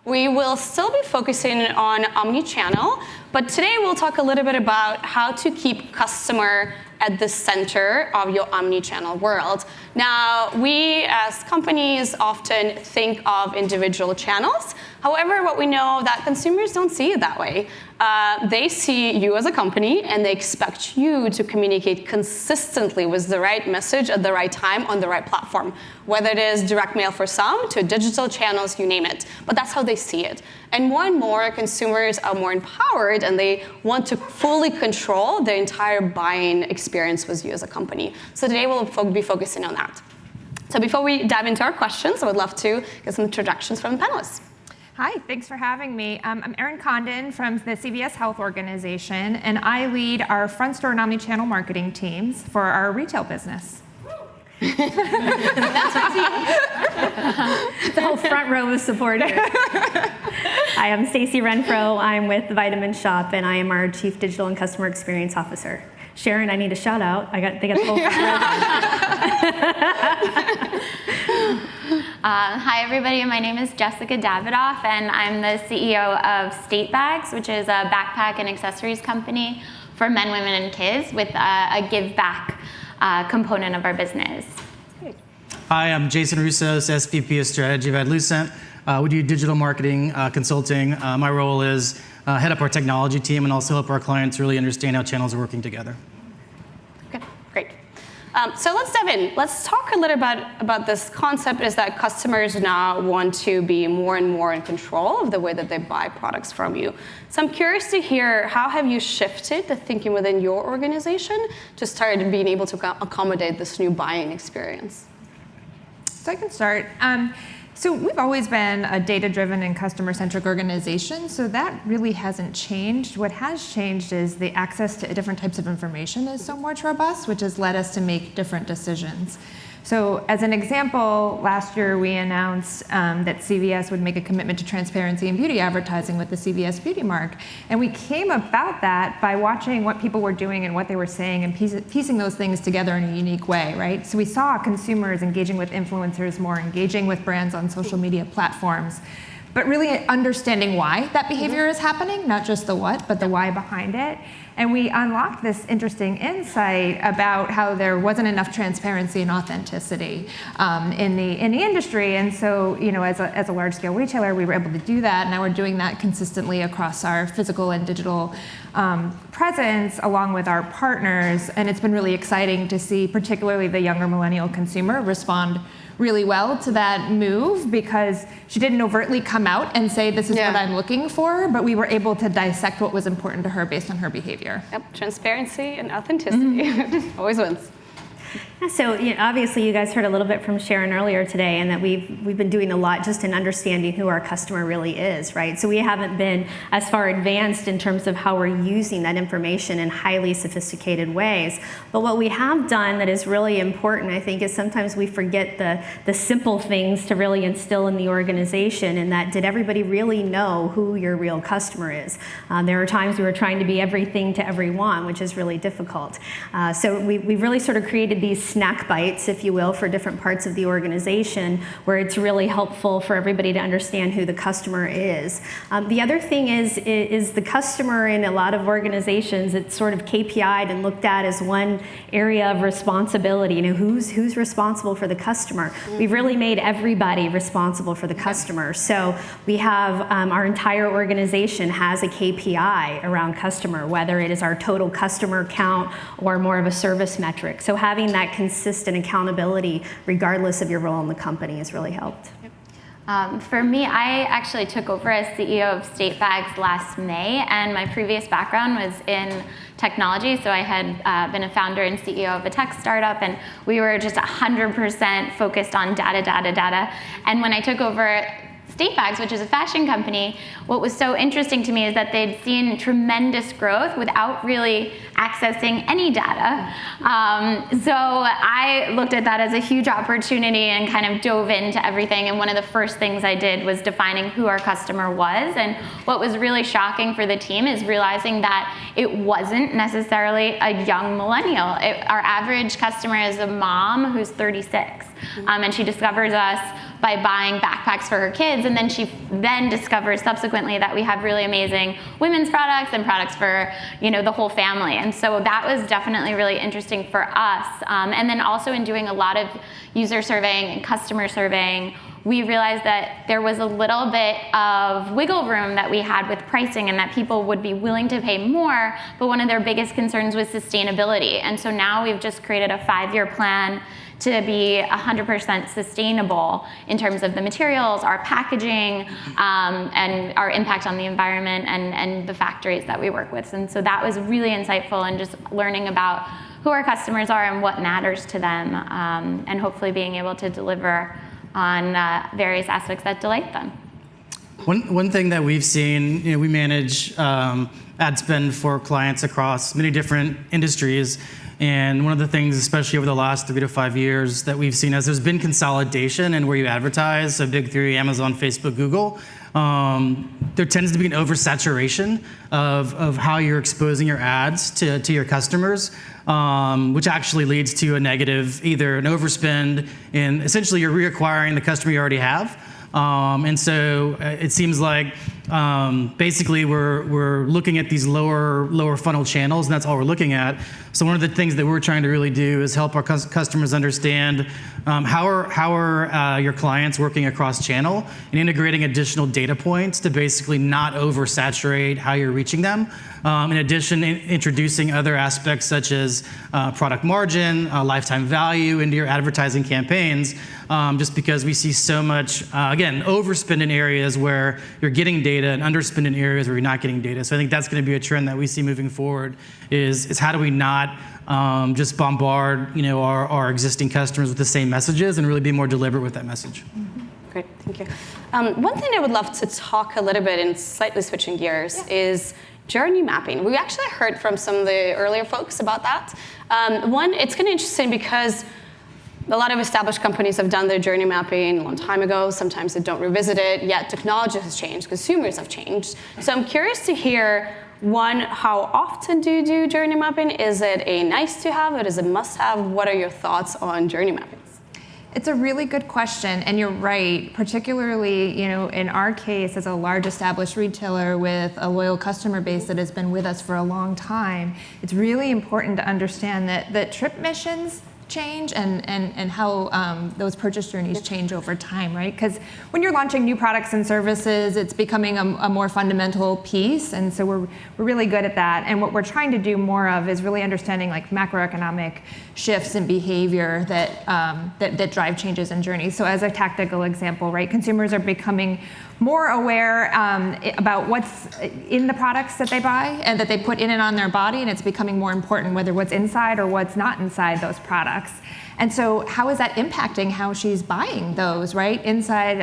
We will still be focusing on OmniChannel, but today we'll talk a little bit about how to keep customer at the center of your OmniChannel world. Now, we as companies often think of individual channels. However, what we know that consumers don't see it that way. They see you as a company, and they expect you to communicate consistently with the right message at the right time on the right platform, whether it is direct mail for some to digital channels, you name it. But that's how they see it. And more consumers are more empowered, and they want to fully control their entire buying experience with you as a company. So today we'll be focusing on that. So before we dive into our questions, I would love to get some introductions from the panelists. Hi, thanks for having me. I'm Erin Condon from the CVS Health Organization, and I lead our front store and omnichannel marketing teams for our retail business. That's our team. The whole front row of support here. Hi, I'm Stacey Renfro. I'm with The Vitamin Shop, and I am our Chief Digital and Customer Experience Officer. Sharon, I need a shout out. They got the whole front row. Hi, everybody. My name is Jessica Davidof, and I'm the CEO of State Bags, which is a backpack and accessories company for men, women, and kids with a give back component of our business. Hi, I'm Jason Roussos, SVP of Strategy at Lucent. We do digital marketing consulting. My role is head up our technology team and also help our clients really understand how channels are working together. Okay, great. So let's dive in. Let's talk a little bit about this concept is that customers now want to be more and more in control of the way that they buy products from you. So I'm curious to hear, how have you shifted the thinking within your organization to start being able to accommodate this new buying experience? So I can start. So we've always been a data-driven and customer-centric organization, so that really hasn't changed. What has changed is the access to different types of information is so much robust, which has led us to make different decisions. So as an example, last year we announced that CVS would make a commitment to transparency in beauty advertising with the CVS Beauty Mark. And we came about that by watching what people were doing and what they were saying and piecing those things together in a unique way, right? So we saw consumers engaging with influencers more, engaging with brands on social media platforms, but really understanding why that behavior is happening, not just the what, but the why behind it. And we unlocked this interesting insight about how there wasn't enough transparency and authenticity in the industry. And so, as a large-scale retailer, we were able to do that. Now we're doing that consistently across our physical and digital presence, along with our partners. And it's been really exciting to see, particularly the younger millennial consumer, respond really well to that move, because she didn't overtly come out and say, this is what I'm looking for, but we were able to dissect what was important to her based on her behavior. Yep, transparency and authenticity always wins. So obviously you guys heard a little bit from Sharon earlier today, and that we've been doing a lot just in understanding who our customer really is, right? So we haven't been as far advanced in terms of how we're using that information in highly sophisticated ways. But what we have done that is really important, I think, is sometimes we forget the simple things to really instill in the organization, and that did everybody really know who your real customer is? There are times we were trying to be everything to everyone, which is really difficult. So we've really sort of created these snack bites, if you will, for different parts of the organization, where it's really helpful for everybody to understand who the customer is. The other thing is the customer in a lot of organizations, it's sort of KPI'd and looked at as one area of responsibility. Who's responsible for the customer? We've really made everybody responsible for the customer. So we have our entire organization has a KPI around customer, whether it is our total customer count or more of a service metric. So having that consistent accountability, regardless of your role in the company, has really helped. For me, I actually took over as CEO of State Bags last May, and my previous background was in technology. So I had been a founder and CEO of a tech startup, and we were just 100% focused on data. And when I took over State Bags, which is a fashion company, what was so interesting to me is that they'd seen tremendous growth without really accessing any data. So I looked at that as a huge opportunity and kind of dove into everything. And one of the first things I did was defining who our customer was. And what was really shocking for the team is realizing that it wasn't necessarily a young millennial. Our average customer is a mom who's 36. And she discovers us by buying backpacks for her kids kids, and then she then discovers subsequently that we have really amazing women's products and products for, the whole family. And so that was definitely really interesting for us. And then also in doing a lot of user surveying and customer surveying, we realized that there was a little bit of wiggle room that we had with pricing, and that people would be willing to pay more, but one of their biggest concerns was sustainability. And so now we've just created a 5-year plan to be 100% sustainable in terms of the materials, our packaging, and our impact on the environment and the factories that we work with. And so that was really insightful, and just learning about who our customers are and what matters to them, and hopefully being able to deliver on various aspects that delight them. One thing that we've seen, we manage ad spend for clients across many different industries. And one of the things, especially over the last 3 to 5 years, that we've seen as there's been consolidation in where you advertise, so big three, Amazon, Facebook, Google, there tends to be an oversaturation of how you're exposing your ads to your customers, which actually leads to a negative, either an overspend, and essentially you're reacquiring the customer you already have. And so it seems like basically we're looking at these lower funnel channels, and that's all we're looking at. So one of the things that we're trying to really do is help our customers understand how are your clients working across channel, and integrating additional data points to basically not oversaturate how you're reaching them. In addition, introducing other aspects such as product margin, lifetime value into your advertising campaigns, just because we see so much, again, overspend in areas where you're getting data and underspend in areas where you're not getting data. So I think that's going to be a trend that we see moving forward, is how do we not just bombard our existing customers with the same messages, and really be more deliberate with that message. Mm-hmm. Great, thank you. One thing I would love to talk a little bit, in slightly switching gears, is journey mapping. We actually heard from some of the earlier folks about that. One, it's kind of interesting because a lot of established companies have done their journey mapping a long time ago. Sometimes they don't revisit it, yet technology has changed, consumers have changed. So I'm curious to hear, one, how often do you do journey mapping? Is it a nice to have? It is a must have? What are your thoughts on journey mapping? It's a really good question, and you're right. Particularly, in our case, as a large established retailer with a loyal customer base that has been with us for a long time, it's really important to understand that trip missions change and how those purchase journeys change over time, right? Because when you're launching new products and services, it's becoming a more fundamental piece, and so we're really good at that. And what we're trying to do more of is really understanding like macroeconomic shifts in behavior that drive changes in journeys. So as a tactical example, right, consumers are becoming more aware about what's in the products that they buy and that they put in and on their body, and it's becoming more important whether what's inside or what's not inside those products. And so how is that impacting how she's buying those, right, inside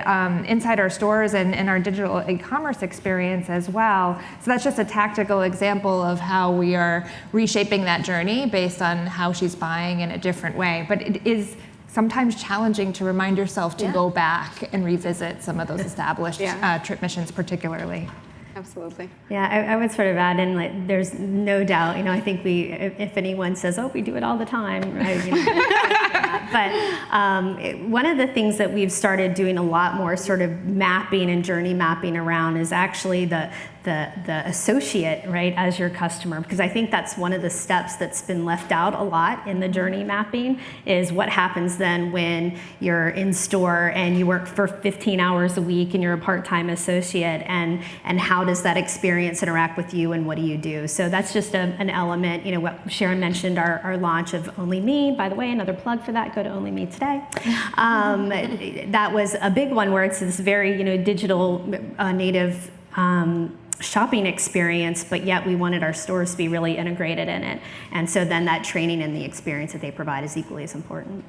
our stores and our digital e-commerce experience as well. So that's just a tactical example of how we are reshaping that journey based on how she's buying in a different way. But it is sometimes challenging to remind yourself to go back and revisit some of those established trip missions particularly. Absolutely. Yeah, I would sort of add in, like, there's no doubt, I think if anyone says, oh, we do it all the time, right? But one of the things that we've started doing a lot more sort of mapping and journey mapping around is actually the associate, right, as your customer, because I think that's one of the steps that's been left out a lot in the journey mapping, is what happens then when you're in store and you work for 15 hours a week and you're a part-time associate, and how does that experience interact with you, and what do you do? So that's just an element. What Sharon mentioned, our launch of Only Me, by the way, another plug for that, go to Only Me today. That was a big one, where it's this very digital native shopping experience, but yet we wanted our stores to be really integrated in it. And so then that training and the experience that they provide is equally as important.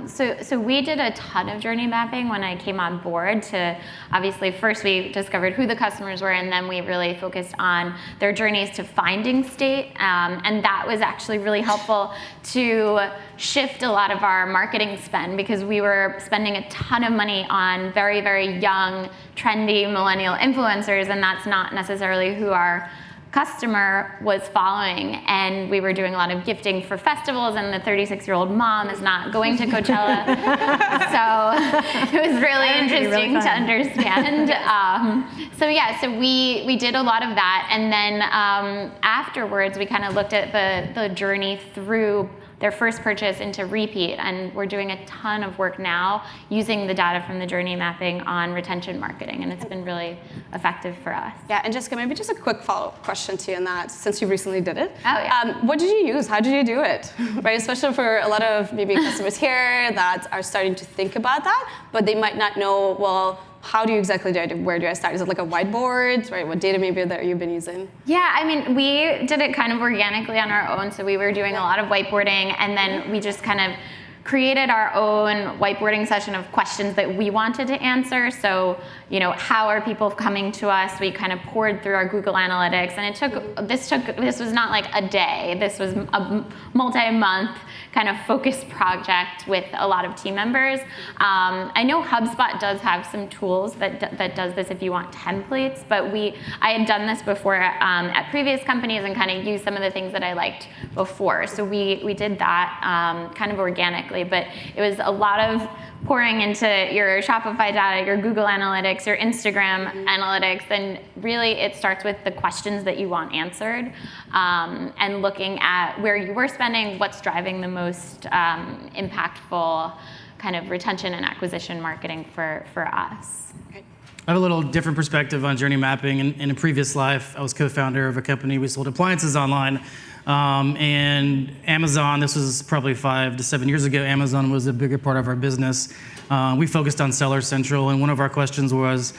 So we did a ton of journey mapping when I came on board. To obviously, first we discovered who the customers were, and then we really focused on their journeys to finding state, and that was actually really helpful to shift a lot of our marketing spend, because we were spending a ton of money on very, very young, trendy millennial influencers, and that's not necessarily who our customer was following, and we were doing a lot of gifting for festivals, and the 36-year-old mom is not going to Coachella. So it was really interesting to understand. So we did a lot of that, and then afterwards we kind of looked at the journey through their first purchase into repeat, and we're doing a ton of work now using the data from the journey mapping on retention marketing, and it's been really effective for us. Yeah, and Jessica, maybe just a quick follow-up question to you on that, since you recently did it. Oh, yeah. What did you use? How did you do it? Right, especially for a lot of maybe customers here that are starting to think about that, but they might not know, well, how do you exactly do it? Where do I start? Is it like a whiteboard, right? What data maybe that you've been using? Yeah, I mean, we did it kind of organically on our own. So we were doing a lot of whiteboarding, and then we just kind of created our own whiteboarding session of questions that we wanted to answer. So, how are people coming to us? We kind of poured through our Google Analytics, and this was not like a day. This was a multi-month kind of focused project with a lot of team members. I know HubSpot does have some tools that does this if you want templates, but I had done this before at previous companies and kind of used some of the things that I liked before. So we did that kind of organically, but it was a lot of pouring into your Shopify data, your Google Analytics, your Instagram Analytics, and really it starts with the questions that you want answered, and looking at where you were spending, what's driving the most impactful kind of retention and acquisition marketing for us. Okay. I have a little different perspective on journey mapping. In a previous life, I was co-founder of a company. We sold appliances online. And Amazon, this was probably 5 to 7 years ago, Amazon was a bigger part of our business. We focused on Seller Central, and one of our questions was,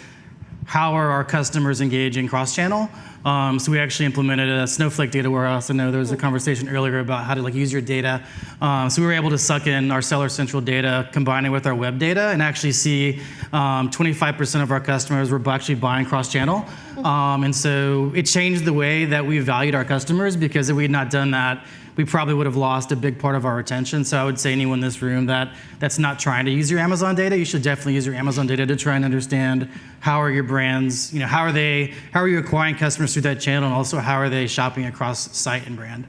how are our customers engaging cross-channel? So we actually implemented a Snowflake data warehouse. I know there was a conversation earlier about how to use your data. So we were able to suck in our Seller Central data, combine it with our web data, and actually see 25% of our customers were actually buying cross-channel. And so it changed the way that we valued our customers, because if we had not done that, we probably would have lost a big part of our retention. So I would say anyone in this room that's not trying to use your Amazon data, you should definitely use your Amazon data to try and understand how are your brands, how are you acquiring customers through that channel, and also how are they shopping across site and brand.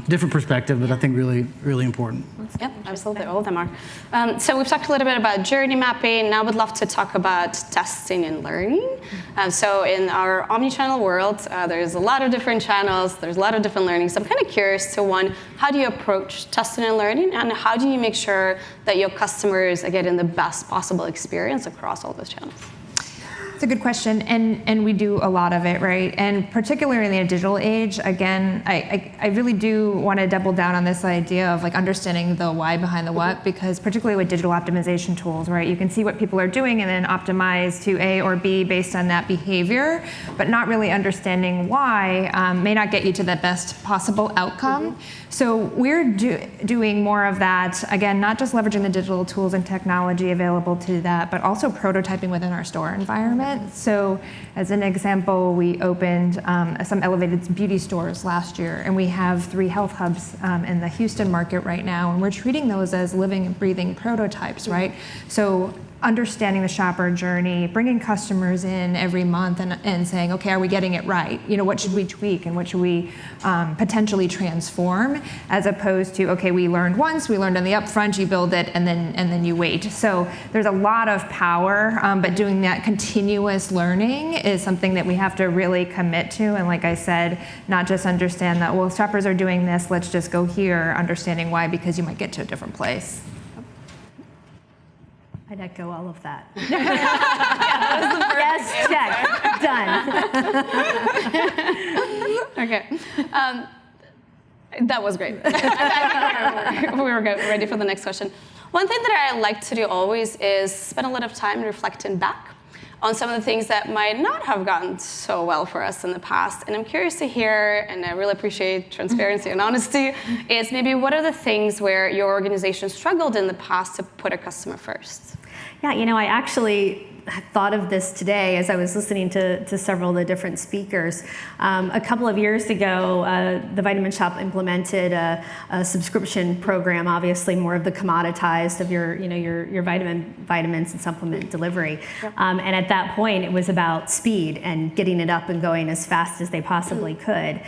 Different perspective, but I think really, really important. Yep, absolutely, all of them are. So we've talked a little bit about journey mapping. Now we'd love to talk about testing and learning. So in our omnichannel world, there's a lot of different channels, there's a lot of different learning. So I'm kind of curious to one, how do you approach testing and learning, and how do you make sure that your customers are getting the best possible experience across all those channels? It's a good question, and we do a lot of it, right? And particularly in the digital age, again, I really do want to double down on this idea of understanding the why behind the what, because particularly with digital optimization tools, right? You can see what people are doing and then optimize to A or B based on that behavior, but not really understanding why may not get you to the best possible outcome. So we're doing more of that, again, not just leveraging the digital tools and technology available to that, but also prototyping within our store environment. So as an example, we opened some elevated beauty stores last year, and we have 3 health hubs in the Houston market right now, and we're treating those as living and breathing prototypes, right? So understanding the shopper journey, bringing customers in every month and saying, okay, are we getting it right? What should we tweak and what should we potentially transform, as opposed to, okay, we learned once, we learned on the upfront, you build it and then you wait. So there's a lot of power, but doing that continuous learning is something that we have to really commit to. And like I said, not just understand that, well, shoppers are doing this, let's just go here, understanding why, because you might get to a different place. I'd echo all of that. Yes, check, done. Okay. That was great. We were ready for the next question. One thing that I like to do always is spend a lot of time reflecting back on some of the things that might not have gone so well for us in the past. And I'm curious to hear, and I really appreciate transparency and honesty, is maybe what are the things where your organization struggled in the past to put a customer first? Yeah, I actually thought of this today as I was listening to several of the different speakers. A couple of years ago, the Vitamin Shop implemented a subscription program, obviously more of the commoditized of your vitamins and supplement delivery. Yep. And at that point, it was about speed and getting it up and going as fast as they possibly could.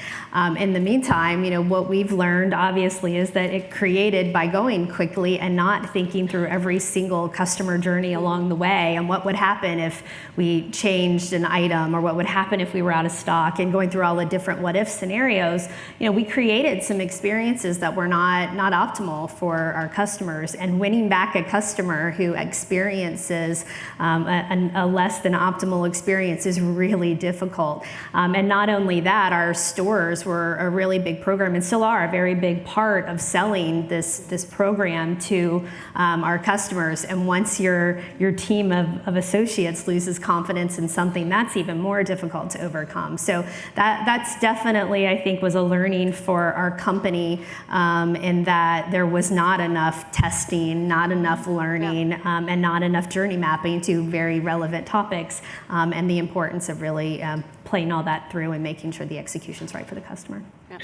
In the meantime, what we've learned obviously is that it created, by going quickly and not thinking through every single customer journey along the way and what would happen if we changed an item or what would happen if we were out of stock, and going through all the different what if scenarios, we created some experiences that were not optimal for our customers, and winning back a customer who experiences a less than optimal experience is really difficult. And not only that, our stores were a really big program and still are a very big part of selling this program to our customers. And once your team of associates loses confidence in something, that's even more difficult to overcome. So that's definitely, I think, was a learning for our company, in that there was not enough testing, not enough learning, and not enough journey mapping to very relevant topics, and the importance of really playing all that through and making sure the execution's right for the customer. Yeah.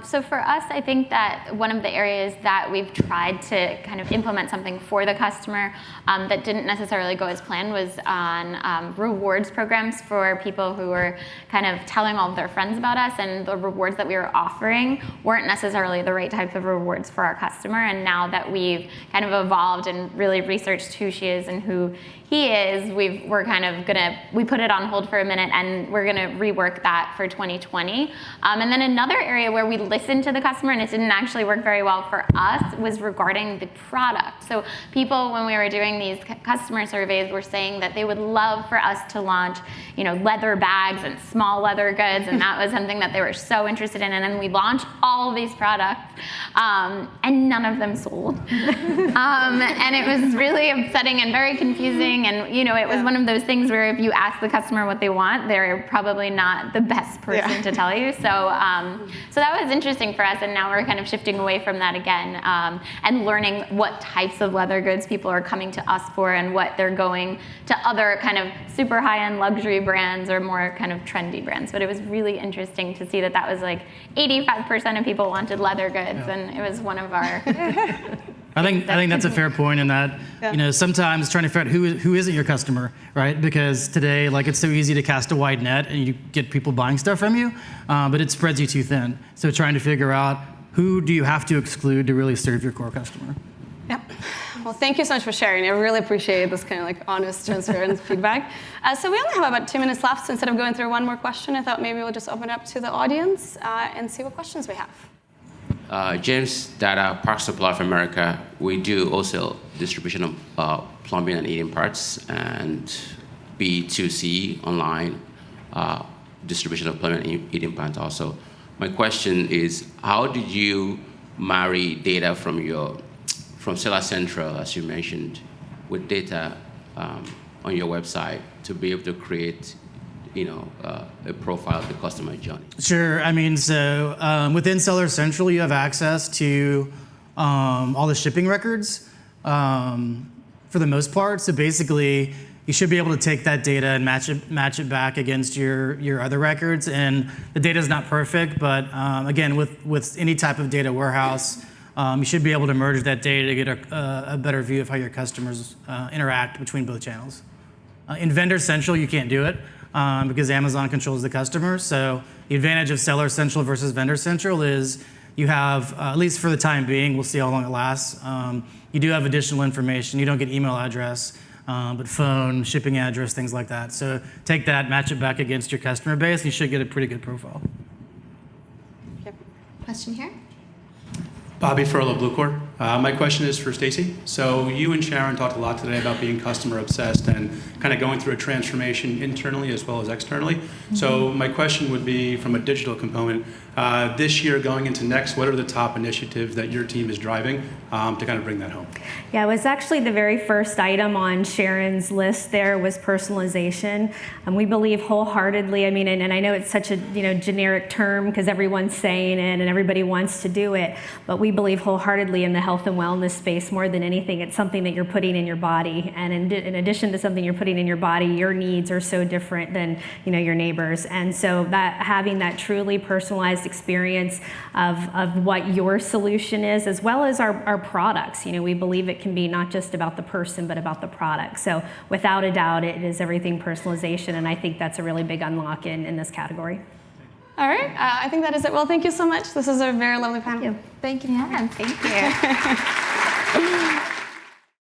So for us, I think that one of the areas that we've tried to kind of implement something for the customer that didn't necessarily go as planned was on rewards programs for people who were kind of telling all of their friends about us, and the rewards that we were offering weren't necessarily the right type of rewards for our customer. And now that we've kind of evolved and really researched who she is and who he is, we're kind of we put it on hold for a minute, and we're gonna rework that for 2020. And then another area where we listened to the customer and it didn't actually work very well for us was regarding the product. So people, when we were doing these customer surveys, were saying that they would love for us to launch, leather bags and small leather goods, and that was something that they were so interested in. And then we launched all of these products, and none of them sold. And it was really upsetting and very confusing. And it was one of those things where if you ask the customer what they want, they're probably not the best person to tell you. So that was interesting for us, and now we're kind of shifting away from that again, and learning what types of leather goods people are coming to us for, and what they're going to other kind of super high-end luxury brands or more kind of trendy brands. But it was really interesting to see that was like 85% of people wanted leather goods, and it was one of our. I think that's a fair point in that, sometimes trying to figure out who isn't your customer, right? Because today, it's so easy to cast a wide net and you get people buying stuff from you, but it spreads you too thin. So trying to figure out who do you have to exclude to really serve your core customer. Yep. Well, thank you so much for sharing. I really appreciate this kind of honest, transparent feedback. So we only have about 2 minutes left, so instead of going through one more question, I thought maybe we'll just open it up to the audience and see what questions we have. James Data, Park Supply of America. We do also distribution of plumbing and heating parts, and B2C online distribution of plumbing and heating parts also. My question is, how did you marry data from Seller Central, as you mentioned, with data on your website to be able to create a profile of the customer journey? Sure. So within Seller Central, you have access to all the shipping records for the most part. So basically, you should be able to take that data and match it back against your other records. And the data is not perfect, but again, with any type of data warehouse, you should be able to merge that data to get a better view of how your customers interact between both channels. In Vendor Central, you can't do it. Because Amazon controls the customer. So the advantage of Seller Central versus Vendor Central is you have, at least for the time being, we'll see how long it lasts, you do have additional information. You don't get email address, but phone, shipping address, things like that. So take that, match it back against your customer base, and you should get a pretty good profile. Yep. Question here? Bobby Furlow, Bluecore. My question is for Stacey. So you and Sharon talked a lot today about being customer obsessed and kind of going through a transformation internally as well as externally. Mm-hmm. So my question would be from a digital component, this year going into next, what are the top initiatives that your team is driving to kind of bring that home? Yeah, it was actually the very first item on Sharon's list there was personalization. We believe wholeheartedly, and I know it's such a generic term because everyone's saying it and everybody wants to do it, but we believe wholeheartedly in the health and wellness space more than anything. It's something that you're putting in your body, and in addition to something you're putting in your body, your needs are so different than your neighbors. And so that having that truly personalized experience of what your solution is, as well as our products. We believe it can be not just about the person, but about the product. So without a doubt, it is everything personalization, and I think that's a really big unlock in this category. All right, I think that is it. Well, thank you so much. This is a very lovely panel. Thank you. Yeah, thank you.